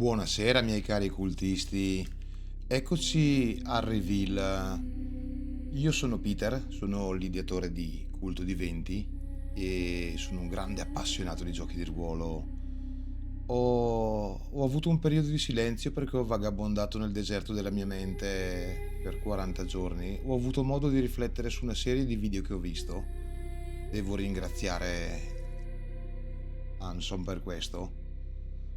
Buonasera miei cari cultisti, eccoci al reveal. Io sono Peter, sono l'ideatore di Culto di Venti e sono un grande appassionato di giochi di ruolo. Ho avuto un periodo di silenzio perché ho vagabondato nel deserto della mia mente per 40 giorni. Ho avuto modo di riflettere su una serie di video che ho visto. Devo ringraziare Anson per questo.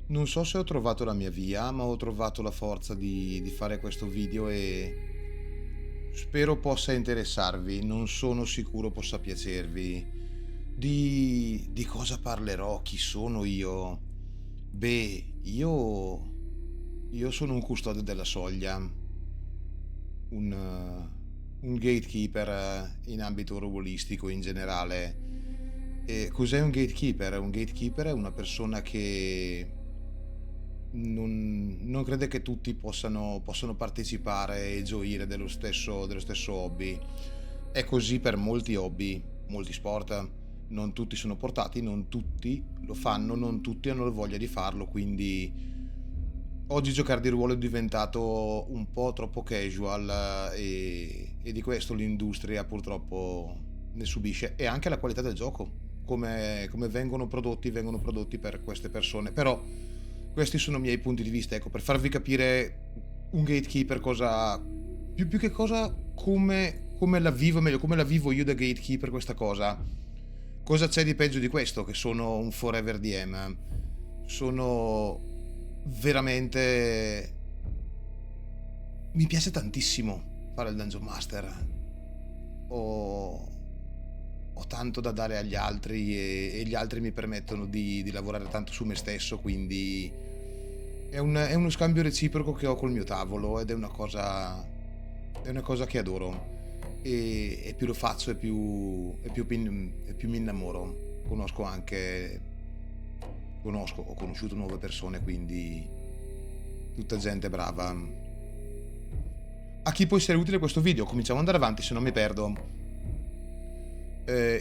Non so se ho trovato la mia via, ma ho trovato la forza di fare questo video e spero possa interessarvi. Non sono sicuro possa piacervi. Di cosa parlerò? Chi sono io? Beh, io sono un custode della soglia, un gatekeeper in ambito ruolistico in generale. E cos'è un gatekeeper? Un gatekeeper è una persona che non crede che tutti possano partecipare e gioire dello stesso hobby. È così per molti hobby, molti sport. Non tutti sono portati, non tutti lo fanno, non tutti hanno la voglia di farlo, quindi oggi giocare di ruolo è diventato un po' troppo casual e di questo l'industria purtroppo ne subisce, e anche la qualità del gioco. Come vengono prodotti per queste persone. Però questi sono i miei punti di vista, ecco, per farvi capire un gatekeeper cosa, più che cosa, come la vivo, meglio, come la vivo io da gatekeeper questa cosa. Cosa c'è di peggio di questo? Che sono un forever DM. Sono veramente... Mi piace tantissimo fare il Dungeon Master. Ho, ho tanto da dare agli altri e gli altri mi permettono di lavorare tanto su me stesso, quindi è uno scambio reciproco che ho col mio tavolo ed è una cosa che adoro. E più lo faccio e più mi innamoro. Ho conosciuto nuove persone, quindi tutta gente brava. A chi può essere utile questo video? Cominciamo ad andare avanti, se no mi perdo.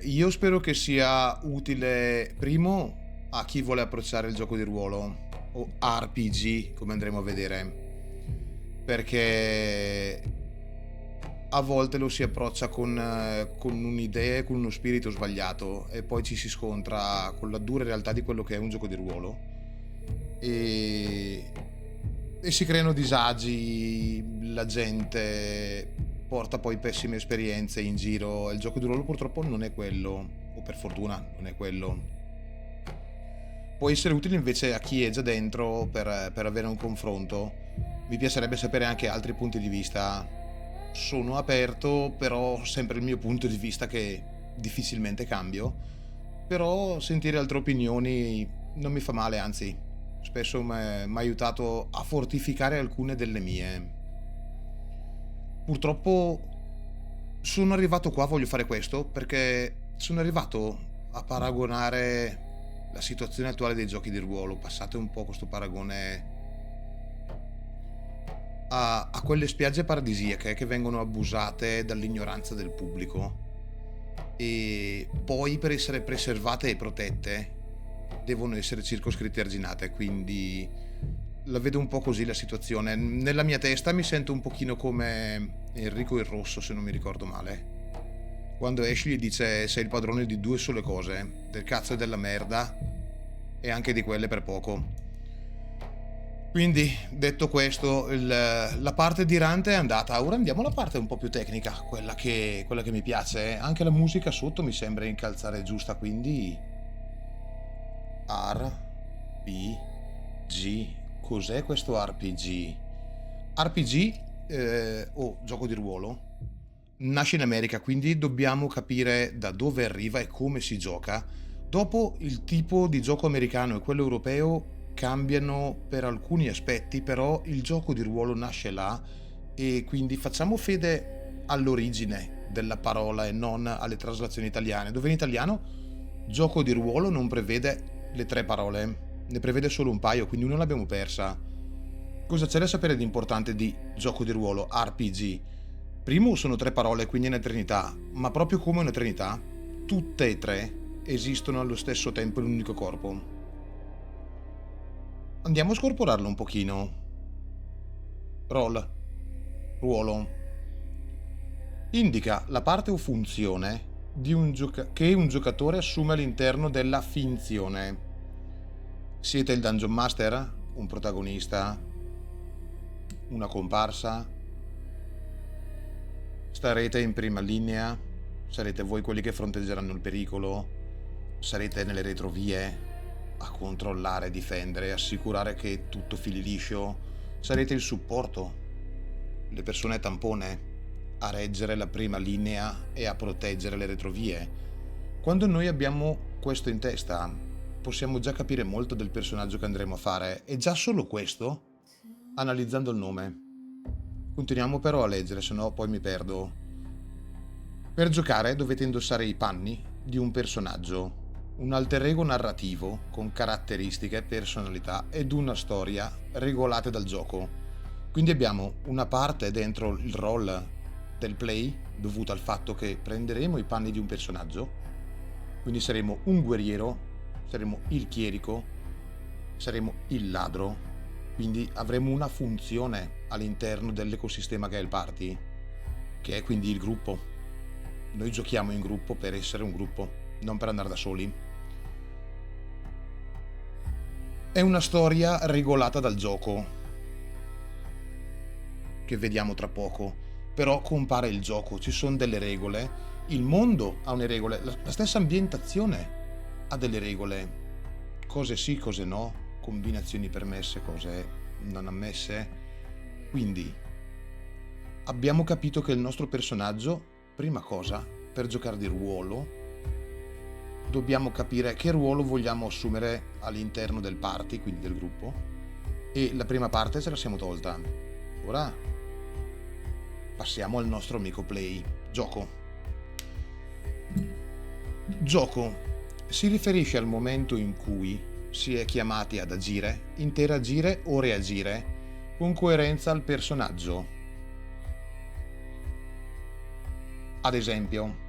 Io spero che sia utile, primo, a chi vuole approcciare il gioco di ruolo o RPG, come andremo a vedere, perché a volte lo si approccia con un'idea e con uno spirito sbagliato e poi ci si scontra con la dura realtà di quello che è un gioco di ruolo e, e si creano disagi, la gente porta poi pessime esperienze in giro. Il gioco di ruolo purtroppo non è quello, o per fortuna non è quello. Può essere utile invece a chi è già dentro per avere un confronto. Mi piacerebbe sapere anche altri punti di vista. Sono aperto, però ho sempre il mio punto di vista che difficilmente cambio. Però sentire altre opinioni non mi fa male, anzi, spesso mi ha aiutato a fortificare alcune delle mie. Purtroppo sono arrivato qua, voglio fare questo, perché sono arrivato a paragonare la situazione attuale dei giochi di ruolo. Passate un po' questo paragone a quelle spiagge paradisiache che vengono abusate dall'ignoranza del pubblico e poi per essere preservate e protette devono essere circoscritte e arginate, quindi la vedo un po' così la situazione. Nella mia testa mi sento un pochino come Enrico il Rosso, se non mi ricordo male, quando Ashley dice sei il padrone di due sole cose, del cazzo e della merda, e anche di quelle per poco. Quindi, detto questo, la parte dirante è andata. Ora andiamo alla parte un po' più tecnica, quella che mi piace. Anche la musica sotto mi sembra incalzare giusta, quindi RPG. Cos'è questo RPG? RPG, o gioco di ruolo, nasce in America, quindi dobbiamo capire da dove arriva e come si gioca. Dopo, il tipo di gioco americano e quello europeo cambiano per alcuni aspetti, però il gioco di ruolo nasce là e quindi facciamo fede all'origine della parola e non alle traslazioni italiane, dove in italiano gioco di ruolo non prevede le tre parole, ne prevede solo un paio, quindi non l'abbiamo persa. Cosa c'è da sapere di importante di gioco di ruolo RPG? Primo, sono tre parole, quindi è una trinità, ma proprio come una trinità, tutte e tre esistono allo stesso tempo in un unico corpo. Andiamo a scorporarlo un pochino. Ruolo. Indica la parte o funzione che un giocatore assume all'interno della finzione. Siete il Dungeon Master? Un protagonista? Una comparsa? Starete in prima linea? Sarete voi quelli che fronteggeranno il pericolo? Sarete nelle retrovie a controllare, difendere, assicurare che tutto fili liscio? Sarete il supporto, le persone tampone, a reggere la prima linea e a proteggere le retrovie? Quando noi abbiamo questo in testa, possiamo già capire molto del personaggio che andremo a fare, e già solo questo, analizzando il nome. Continuiamo però a leggere, sennò poi mi perdo. Per giocare dovete indossare i panni di un personaggio, un alter ego narrativo con caratteristiche, personalità ed una storia regolate dal gioco. Quindi abbiamo una parte dentro il role del play dovuta al fatto che prenderemo i panni di un personaggio, quindi saremo un guerriero, saremo il chierico, saremo il ladro, quindi avremo una funzione all'interno dell'ecosistema che è il party, che è quindi il gruppo. Noi giochiamo in gruppo per essere un gruppo, non per andare da soli. È una storia regolata dal gioco, che vediamo tra poco, però compare il gioco, ci sono delle regole, il mondo ha delle regole, la stessa ambientazione ha delle regole, cose sì, cose no, combinazioni permesse, cose non ammesse. Quindi abbiamo capito che il nostro personaggio, prima cosa, per giocare di ruolo, dobbiamo capire che ruolo vogliamo assumere all'interno del party, quindi del gruppo, e la prima parte ce la siamo tolta. Ora passiamo al nostro amico play. Gioco si riferisce al momento in cui si è chiamati ad agire, interagire o reagire con coerenza al personaggio. Ad esempio,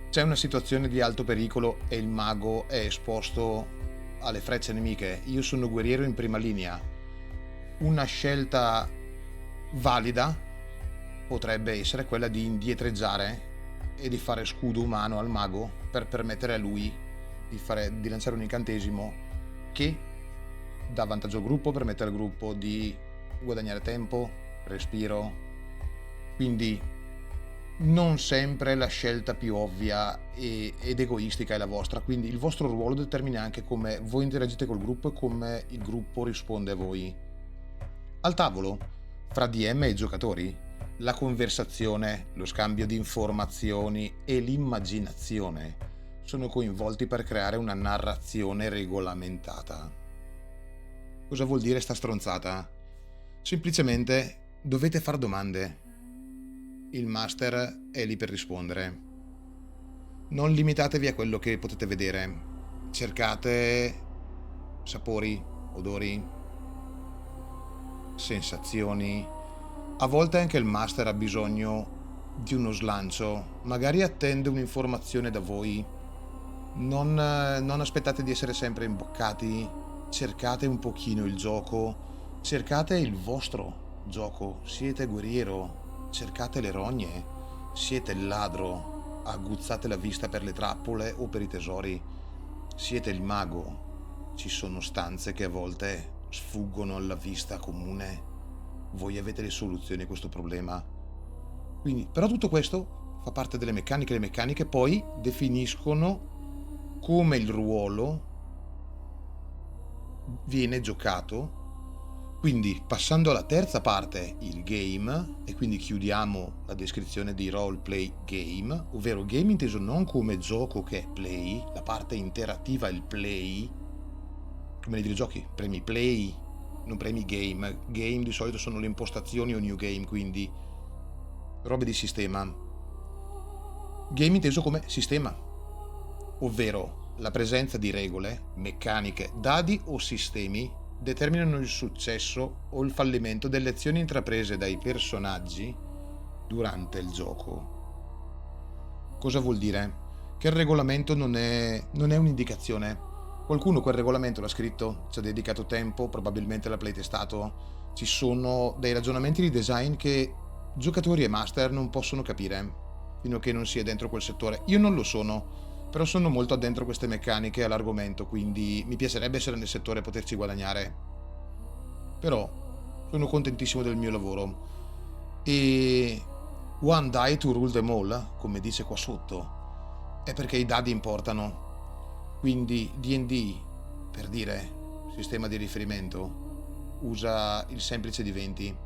c'è una situazione di alto pericolo e il mago è esposto alle frecce nemiche. Io sono guerriero in prima linea. Una scelta valida potrebbe essere quella di indietreggiare e di fare scudo umano al mago per permettere a lui di lanciare un incantesimo che dà vantaggio al gruppo, permette al gruppo di guadagnare tempo, respiro. Quindi non sempre la scelta più ovvia ed egoistica è la vostra, quindi il vostro ruolo determina anche come voi interagite col gruppo e come il gruppo risponde a voi. Al tavolo, fra DM e giocatori, la conversazione, lo scambio di informazioni e l'immaginazione sono coinvolti per creare una narrazione regolamentata. Cosa vuol dire sta stronzata? Semplicemente dovete fare domande. Il master è lì per rispondere. Non limitatevi a quello che potete vedere. Cercate sapori, odori, sensazioni. A volte anche il master ha bisogno di uno slancio, magari attende un'informazione da voi. Non aspettate di essere sempre imboccati, cercate un pochino il gioco, cercate il vostro gioco, siete guerriero, cercate le rogne, siete il ladro, aguzzate la vista per le trappole o per i tesori, siete il mago, ci sono stanze che a volte sfuggono alla vista comune, voi avete le soluzioni a questo problema. Quindi, però tutto questo fa parte delle meccaniche, le meccaniche poi definiscono come il ruolo viene giocato. Quindi, passando alla terza parte, il game, e quindi chiudiamo la descrizione di roleplay game, ovvero game inteso non come gioco che è play, la parte interattiva è il play, come nei videogiochi, premi play, non premi game. Game di solito sono le impostazioni o new game, quindi robe di sistema. Game inteso come sistema, ovvero la presenza di regole, meccaniche, dadi o sistemi determinano il successo o il fallimento delle azioni intraprese dai personaggi durante il gioco. Cosa vuol dire? Che il regolamento non è un'indicazione, Qualcuno quel regolamento l'ha scritto, ci ha dedicato tempo, probabilmente l'ha playtestato. Ci sono dei ragionamenti di design che giocatori e master non possono capire fino a che non si è dentro quel settore. Io non lo sono, però sono molto addentro queste meccaniche all'argomento, quindi mi piacerebbe essere nel settore e poterci guadagnare. Però sono contentissimo del mio lavoro. E one die to rule them all, come dice qua sotto, è perché i dadi importano. Quindi D&D, per dire sistema di riferimento, usa il semplice di 20.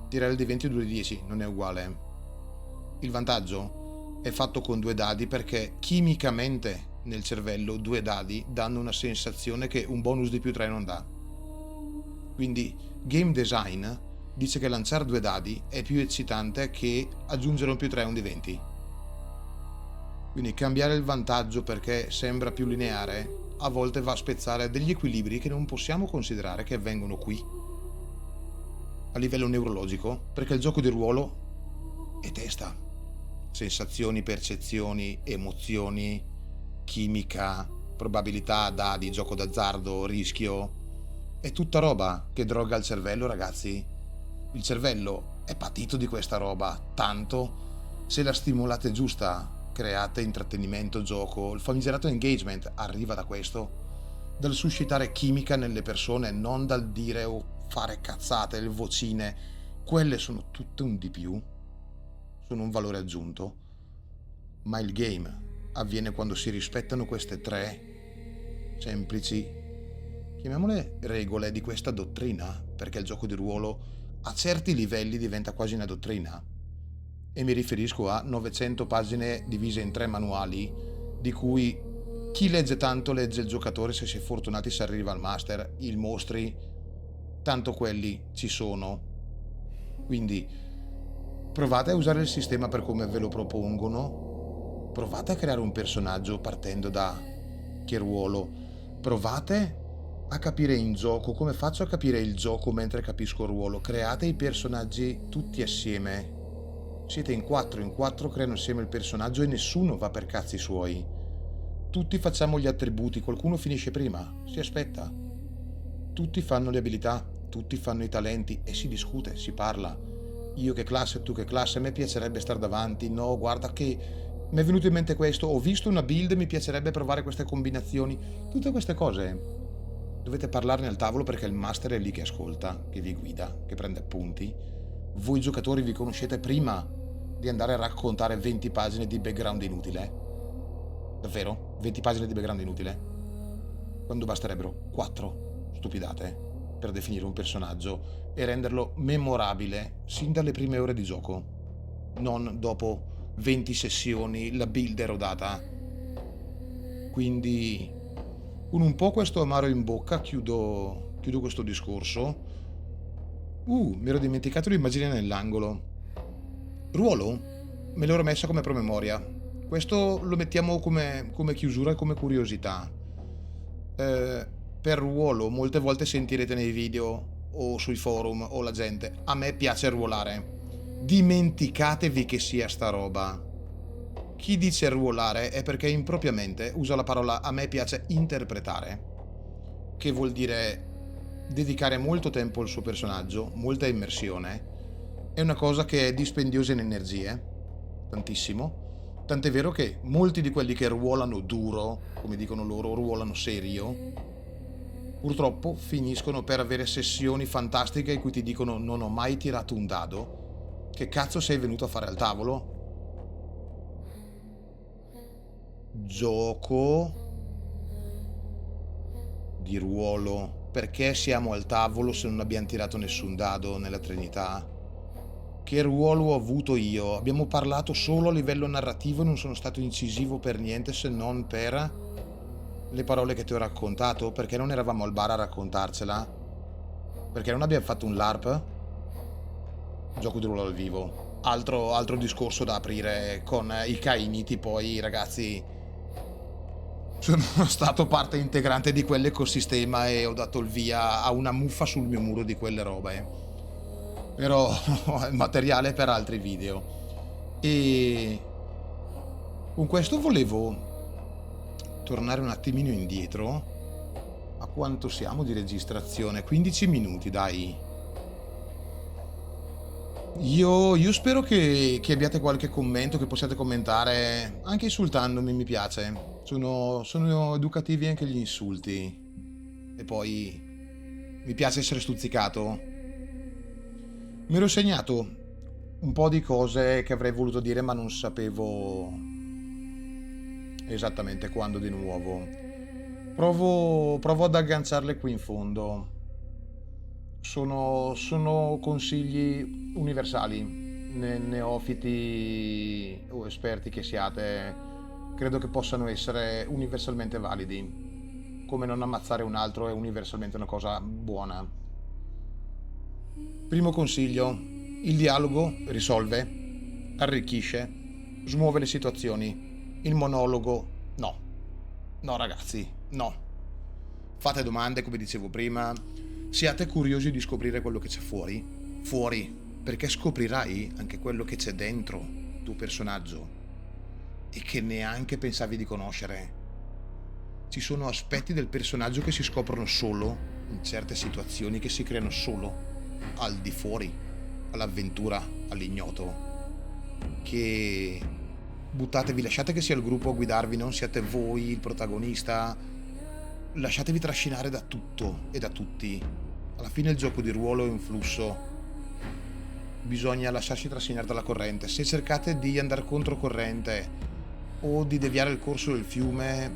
Tirare il di 20 o 2 di 10 non è uguale. Il vantaggio è fatto con 2 dadi perché chimicamente nel cervello 2 dadi danno una sensazione che un bonus di più 3 non dà. Quindi game design dice che lanciare 2 dadi è più eccitante che aggiungere un più 3 a un di 20. Quindi cambiare il vantaggio perché sembra più lineare a volte va a spezzare degli equilibri che non possiamo considerare che avvengono qui a livello neurologico, perché il gioco di ruolo è testa, sensazioni, percezioni, emozioni, chimica, probabilità, dadi, gioco d'azzardo, rischio, è tutta roba che droga il cervello, ragazzi. Il cervello è patito di questa roba, tanto se la stimolate giusta, create intrattenimento, gioco, il famigerato engagement arriva da questo, dal suscitare chimica nelle persone, non dal dire o fare cazzate, le vocine, quelle sono tutte un di più, sono un valore aggiunto, ma il game avviene quando si rispettano queste 3 semplici, chiamiamole regole di questa dottrina, perché il gioco di ruolo a certi livelli diventa quasi una dottrina. E mi riferisco a 900 pagine divise in 3 manuali, di cui chi legge tanto legge il giocatore, se si è fortunati si arriva al master, i mostri, tanto quelli ci sono. Quindi provate a usare il sistema per come ve lo propongono, provate a creare un personaggio partendo da che ruolo, provate a capire in gioco come faccio a capire il gioco mentre capisco il ruolo, create i personaggi tutti assieme. Siete in 4 creano insieme il personaggio e nessuno va per cazzi suoi. Tutti facciamo gli attributi, qualcuno finisce prima, si aspetta. Tutti fanno le abilità, tutti fanno i talenti e si discute, si parla. Io che classe, tu che classe, a me piacerebbe stare davanti, no, guarda che mi è venuto in mente questo, ho visto una build, mi piacerebbe provare queste combinazioni. Tutte queste cose dovete parlarne al tavolo perché il master è lì che ascolta, che vi guida, che prende appunti. Voi giocatori vi conoscete prima di andare a raccontare 20 pagine di background inutile. Davvero? 20 pagine di background inutile? Quando basterebbero 4 stupidate per definire un personaggio e renderlo memorabile sin dalle prime ore di gioco, non dopo 20 sessioni la build è rodata. Quindi con un po' questo amaro in bocca chiudo questo discorso. Mi ero dimenticato l'immagine nell'angolo. Ruolo me l'ero messa come promemoria. Questo lo mettiamo come chiusura e come curiosità. Per ruolo molte volte sentirete nei video o sui forum o la gente: a me piace ruolare. Dimenticatevi che sia sta roba. Chi dice ruolare è perché impropriamente usa la parola a me piace interpretare, che vuol dire dedicare molto tempo al suo personaggio, molta immersione. È una cosa che è dispendiosa in energie, tantissimo, tant'è vero che molti di quelli che ruolano duro, come dicono loro, ruolano serio, purtroppo finiscono per avere sessioni fantastiche in cui ti dicono: non ho mai tirato un dado, che cazzo sei venuto a fare al tavolo? Gioco di ruolo, perché siamo al tavolo se non abbiamo tirato nessun dado nella Trinità? Che ruolo ho avuto io? Abbiamo parlato solo a livello narrativo e non sono stato incisivo per niente se non per le parole che ti ho raccontato, perché non eravamo al bar a raccontarcela, perché non abbiamo fatto un LARP, gioco di ruolo al vivo. Altro discorso da aprire con i Kainiti, poi ragazzi, sono stato parte integrante di quell'ecosistema e ho dato il via a una muffa sul mio muro di quelle robe. Però è materiale per altri video. E con questo volevo tornare un attimino indietro quanto siamo di registrazione? 15 minuti, dai. Io spero che abbiate qualche commento, che possiate commentare, anche insultandomi, mi piace. Sono educativi anche gli insulti. E poi mi piace essere stuzzicato. Mi ero segnato un po' di cose che avrei voluto dire, ma non sapevo esattamente quando di nuovo. Provo ad agganciarle qui in fondo. Sono consigli universali, neofiti o esperti che siate, credo che possano essere universalmente validi. Come non ammazzare un altro è universalmente una cosa buona. Primo consiglio: il dialogo risolve, arricchisce, smuove le situazioni. Il monologo no. No ragazzi, no. Fate domande, come dicevo prima. Siate curiosi di scoprire quello che c'è fuori. Fuori, perché scoprirai anche quello che c'è dentro il tuo personaggio e che neanche pensavi di conoscere. Ci sono aspetti del personaggio che si scoprono solo in certe situazioni, che si creano solo al di fuori, all'avventura, all'ignoto. Che buttatevi, lasciate che sia il gruppo a guidarvi, non siate voi il protagonista. Lasciatevi trascinare da tutto e da tutti. Alla fine il gioco di ruolo è un flusso. Bisogna lasciarsi trascinare dalla corrente. Se cercate di andare controcorrente o di deviare il corso del fiume,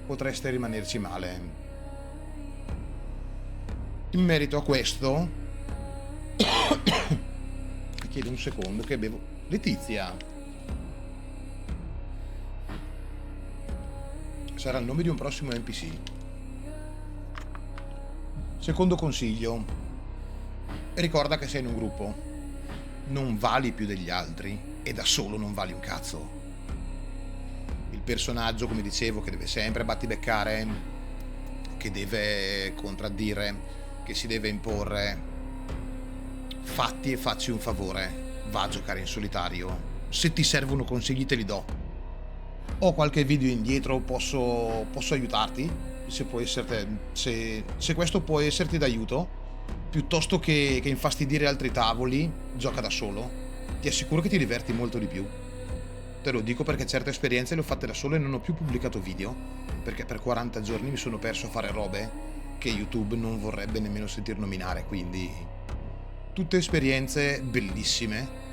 potreste rimanerci male. In merito a questo, chiedo un secondo che bevo. Letizia. Sarà il nome di un prossimo NPC. Secondo consiglio: ricorda che sei in un gruppo. Non vali più degli altri e da solo non vali un cazzo. Il personaggio, come dicevo, che deve sempre battibeccare, che deve contraddire, che si deve imporre. Fatti e facci un favore. Va a giocare in solitario. Se ti servono consigli te li do. Ho qualche video indietro, posso aiutarti, se questo può esserti d'aiuto, piuttosto che infastidire altri tavoli. Gioca da solo, ti assicuro che ti diverti molto di più. Te lo dico perché certe esperienze le ho fatte da solo e non ho più pubblicato video, perché per 40 giorni mi sono perso a fare robe che YouTube non vorrebbe nemmeno sentir nominare, quindi tutte esperienze bellissime,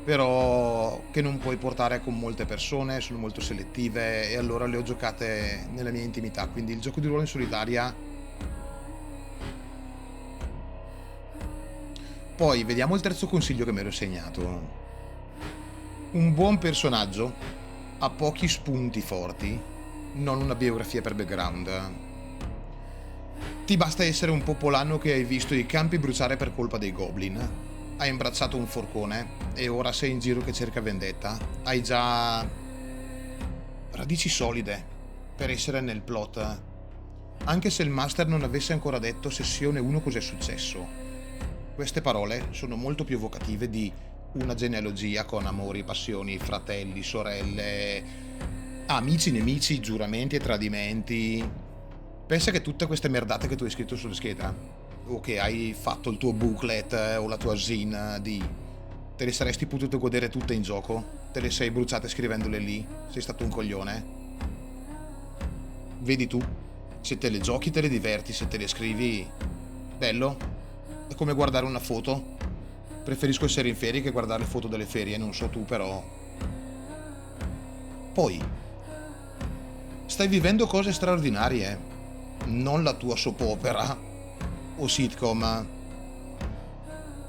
però che non puoi portare con molte persone, sono molto selettive, e allora le ho giocate nella mia intimità. Quindi il gioco di ruolo in solitaria. Poi vediamo il terzo consiglio che mi ero segnato. Un buon personaggio ha pochi spunti forti, non una biografia per background. Ti basta essere un popolano che hai visto i campi bruciare per colpa dei goblin, hai imbracciato un forcone e ora sei in giro che cerca vendetta. Hai già radici solide per essere nel plot, anche se il master non avesse ancora detto sessione 1 cos'è successo. Queste parole sono molto più evocative di una genealogia con amori, passioni, fratelli, sorelle, amici, nemici, giuramenti e tradimenti. Pensa che tutte queste merdate che tu hai scritto sulla scheda, o che hai fatto il tuo booklet o la tua zine te le saresti potuto godere tutte in gioco? Te le sei bruciate scrivendole lì? Sei stato un coglione? Vedi tu? Se te le giochi te le diverti, se te le scrivi, bello. È come guardare una foto. Preferisco essere in ferie che guardare le foto delle ferie, non so tu però. Poi stai vivendo cose straordinarie, non la tua soap opera o sitcom.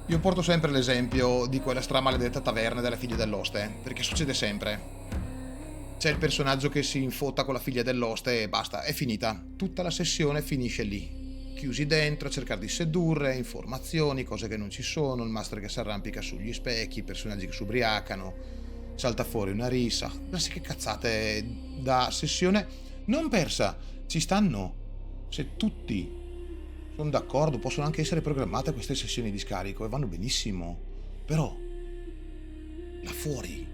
Io porto sempre l'esempio di quella stramaledetta taverna della figlia dell'oste, perché succede sempre. C'è il personaggio che si infotta con la figlia dell'oste e basta, è finita. Tutta la sessione finisce lì, chiusi dentro a cercare di sedurre, informazioni, cose che non ci sono, il master che si arrampica sugli specchi, i personaggi che si ubriacano, salta fuori una rissa, classiche cazzate da sessione non persa. Ci stanno, se tutti sono d'accordo, possono anche essere programmate queste sessioni di scarico e vanno benissimo, però là fuori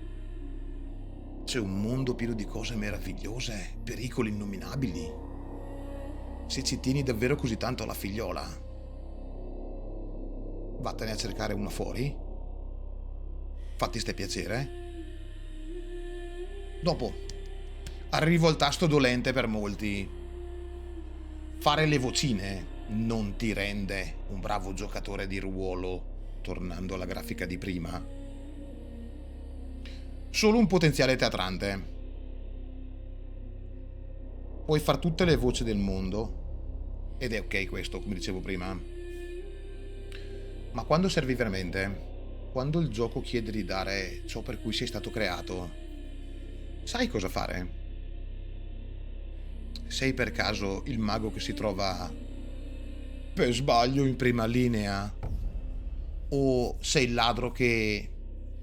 c'è un mondo pieno di cose meravigliose, pericoli innominabili. Se ci tieni davvero così tanto alla figliola, vattene a cercare una fuori, fatti ste piacere. Dopo, arrivo al tasto dolente per molti. Fare le vocine non ti rende un bravo giocatore di ruolo, tornando alla grafica di prima. Solo un potenziale teatrante. Puoi far tutte le voci del mondo, ed è ok questo, come dicevo prima. Ma quando servi veramente, quando il gioco chiede di dare ciò per cui sei stato creato, sai cosa fare? Sei per caso il mago che si trova per sbaglio in prima linea? O sei il ladro che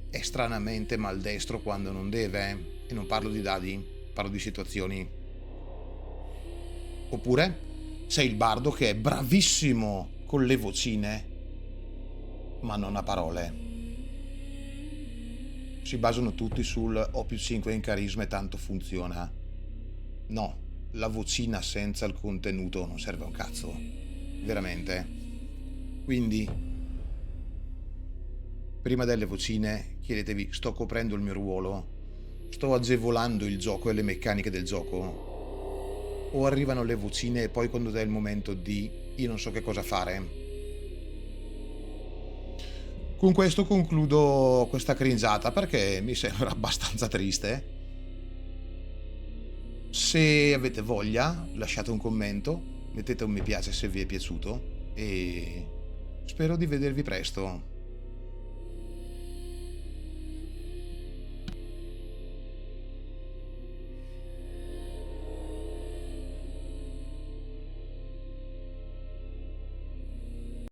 è stranamente maldestro quando non deve? E non parlo di dadi, parlo di situazioni. Oppure sei il bardo che è bravissimo con le vocine, ma non ha parole. Si basano tutti sul ho più 5 in carisma e tanto funziona. No, la vocina senza il contenuto non serve a un cazzo. Veramente. Quindi, prima delle vocine, chiedetevi: sto coprendo il mio ruolo? Sto agevolando il gioco e le meccaniche del gioco? O arrivano le vocine e poi quando è il momento di io non so che cosa fare? Con questo concludo questa cringiata perché mi sembra abbastanza triste. Se avete voglia, lasciate un commento, mettete un mi piace se vi è piaciuto e spero di vedervi presto.